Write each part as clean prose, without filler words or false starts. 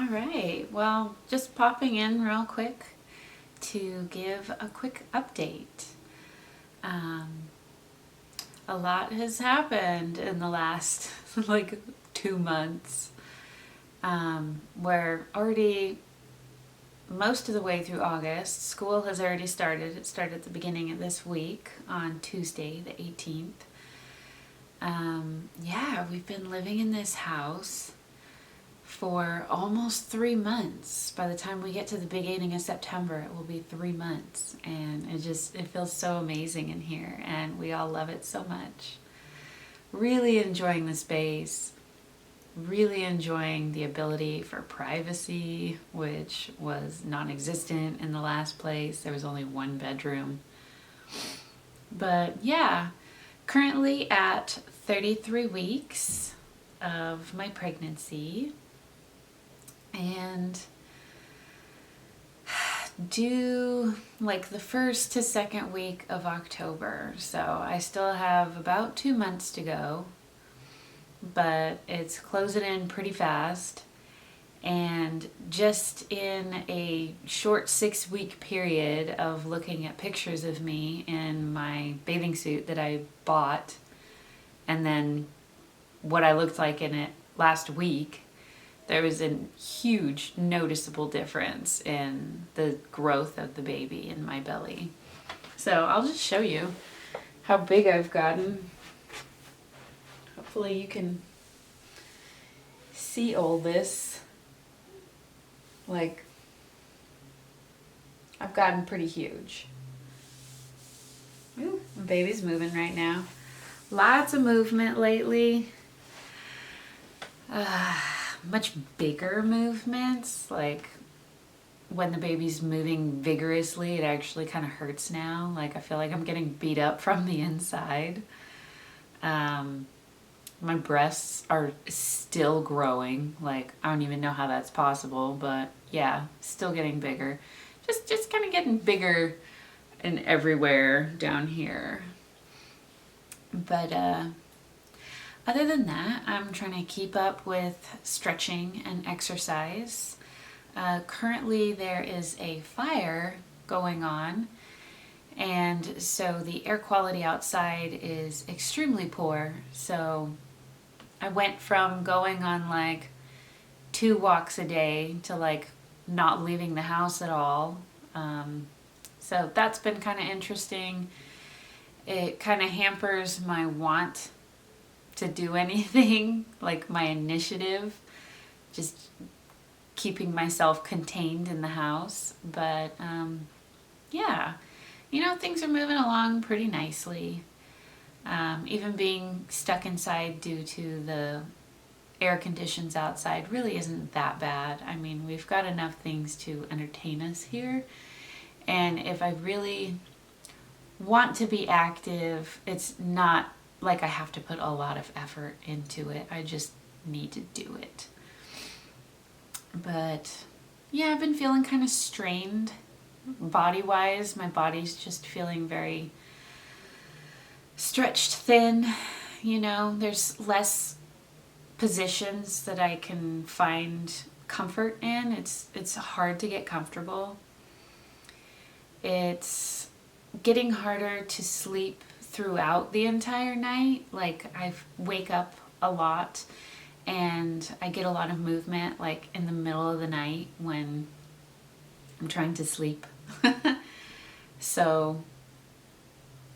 right. Well, just popping in real quick to give a quick update. Um, a lot has happened in the last like 2 months. We're already most of the way through August. School has already started. It started at the beginning of this week on Tuesday, the 18th. Yeah, we've been living in this house for almost 3 months. By the time we get to the beginning of September, it will be 3 months. And it feels so amazing in here. And we all love it so much. Really enjoying the space. Really enjoying the ability for privacy, which was non-existent in the last place. There was only one bedroom. But yeah, currently at 33 weeks of my pregnancy, and due like the first to second week of October. So I still have about 2 months to go, but it's closing in pretty fast. And just in a short 6-week period of looking at pictures of me in my bathing suit that I bought, and then what I looked like in it last week, there was a huge noticeable difference in the growth of the baby in my belly. So I'll just show you how big I've gotten. Hopefully you can see all this. Like, I've gotten pretty huge. Ooh, my baby's moving right now. Lots of movement lately. Much bigger movements. Like, when the baby's moving vigorously, it actually kind of hurts now. Like, I feel like I'm getting beat up from the inside. My breasts are still growing. Like, I don't even know how that's possible, but yeah, still getting bigger. Just kind of getting bigger and everywhere down here. But other than that, I'm trying to keep up with stretching and exercise. Currently there is a fire going on, and so the air quality outside is extremely poor. So I went from going on like 2 walks a day to like not leaving the house at all. So that's been kind of interesting. It kind of hampers my want to do anything, like my initiative, just keeping myself contained in the house. But yeah, things are moving along pretty nicely. Even being stuck inside due to the air conditions outside really isn't that bad. I mean, we've got enough things to entertain us here. And if I really want to be active, it's not like I have to put a lot of effort into it. I just need to do it. But yeah, I've been feeling kind of strained body-wise. My body's just feeling very stretched thin. There's less positions that I can find comfort in. It's hard to get comfortable. It's getting harder to sleep throughout the entire night. Like, I wake up a lot and I get a lot of movement like in the middle of the night when I'm trying to sleep. So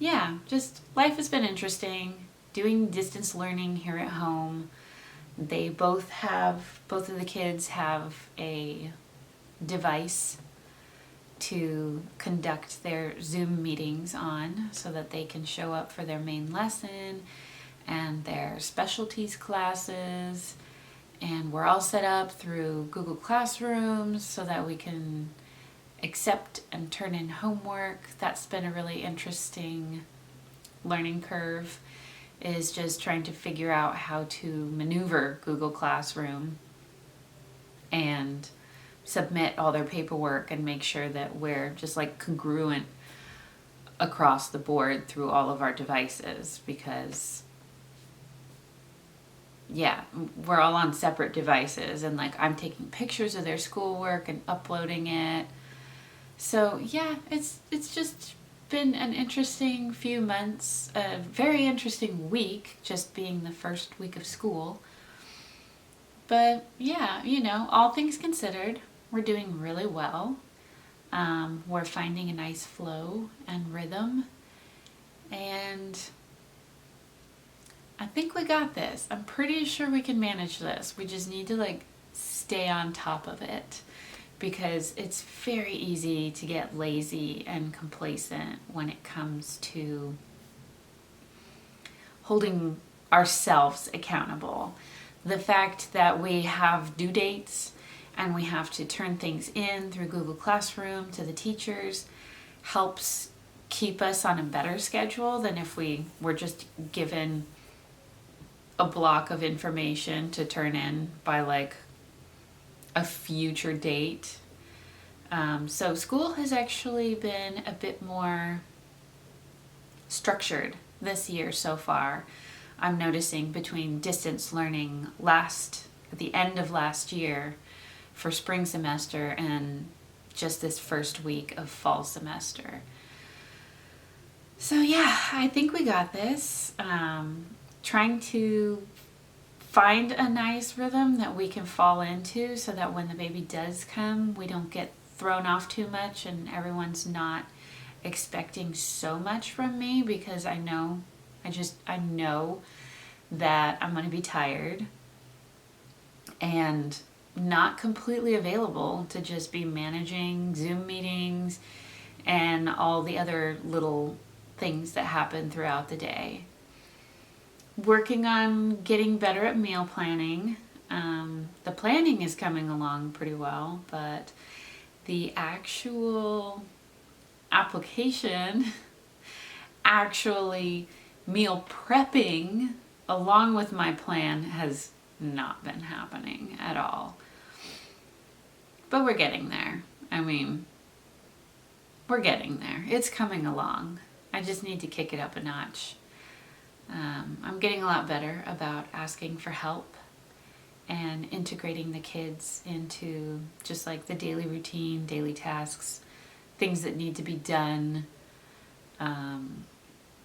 yeah, just life has been interesting. Doing distance learning here at home. Both of the kids have a device to conduct their Zoom meetings on so that they can show up for their main lesson and their specialties classes. And we're all set up through Google Classrooms so that we can accept and turn in homework. That's been a really interesting learning curve, is just trying to figure out how to maneuver Google Classroom and submit all their paperwork and make sure that we're just like congruent across the board through all of our devices, because yeah, we're all on separate devices, and like I'm taking pictures of their schoolwork and uploading it. So yeah, it's just been an interesting few months, a very interesting week, just being the first week of school. But yeah, all things considered, we're doing really well. We're finding a nice flow and rhythm, and I think we got this. I'm pretty sure we can manage this. We just need to like stay on top of it, because it's very easy to get lazy and complacent when it comes to holding ourselves accountable. The fact that we have due dates and we have to turn things in through Google Classroom to the teachers helps keep us on a better schedule than if we were just given a block of information to turn in by like a future date. So school has actually been a bit more structured this year so far. I'm noticing between distance learning at the end of last year for spring semester and just this first week of fall semester. So yeah, I think we got this. Trying to find a nice rhythm that we can fall into so that when the baby does come, we don't get thrown off too much and everyone's not expecting so much from me, because I know that I'm going to be tired and not completely available to just be managing Zoom meetings and all the other little things that happen throughout the day. Working on getting better at meal planning. The planning is coming along pretty well, but the actual application, actually meal prepping along with my plan, has not been happening at all. But we're getting there. I mean, we're getting there. It's coming along. I just need to kick it up a notch. I'm getting a lot better about asking for help and integrating the kids into just like the daily routine, daily tasks, things that need to be done.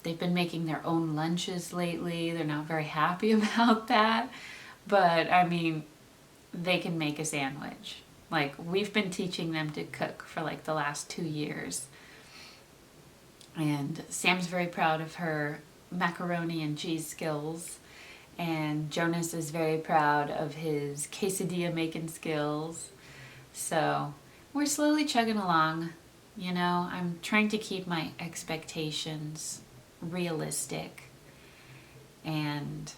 They've been making their own lunches lately. They're not very happy about that. But I mean, they can make a sandwich. Like, we've been teaching them to cook for like the last 2 years. And Sam's very proud of her macaroni and cheese skills. And Jonas is very proud of his quesadilla making skills. So we're slowly chugging along. I'm trying to keep my expectations realistic and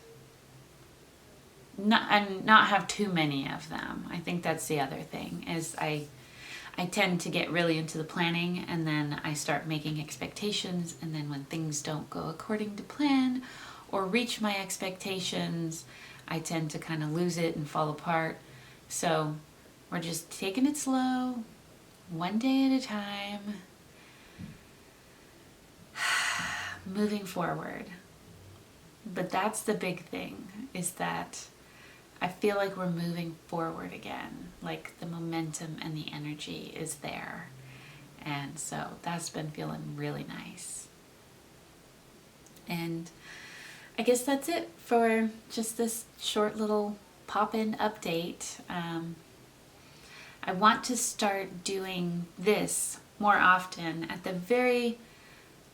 not have too many of them. I think that's the other thing, is I tend to get really into the planning, and then I start making expectations, and then when things don't go according to plan or reach my expectations, I tend to kind of lose it and fall apart. So we're just taking it slow, one day at a time, moving forward. But that's the big thing, is that I feel like we're moving forward again. Like the momentum and the energy is there. And so that's been feeling really nice. And I guess that's it for just this short little pop-in update. I want to start doing this more often, at the very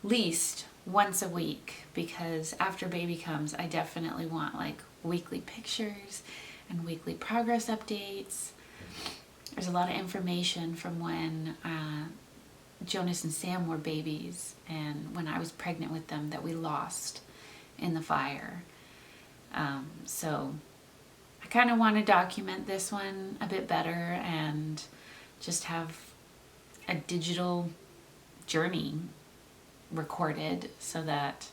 least once a week, because after baby comes, I definitely want like weekly pictures and weekly progress updates. There's a lot of information from when Jonas and Sam were babies and when I was pregnant with them that we lost in the fire. So I kind of want to document this one a bit better and just have a digital journey recorded so that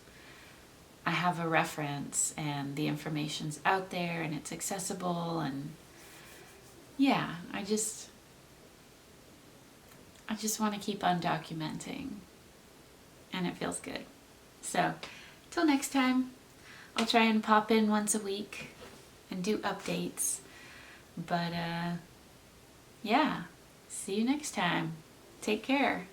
I have a reference and the information's out there and it's accessible. And yeah, I just want to keep on documenting, and it feels good. So till next time, I'll try and pop in once a week. and do updates. But yeah, see you next time. Take care.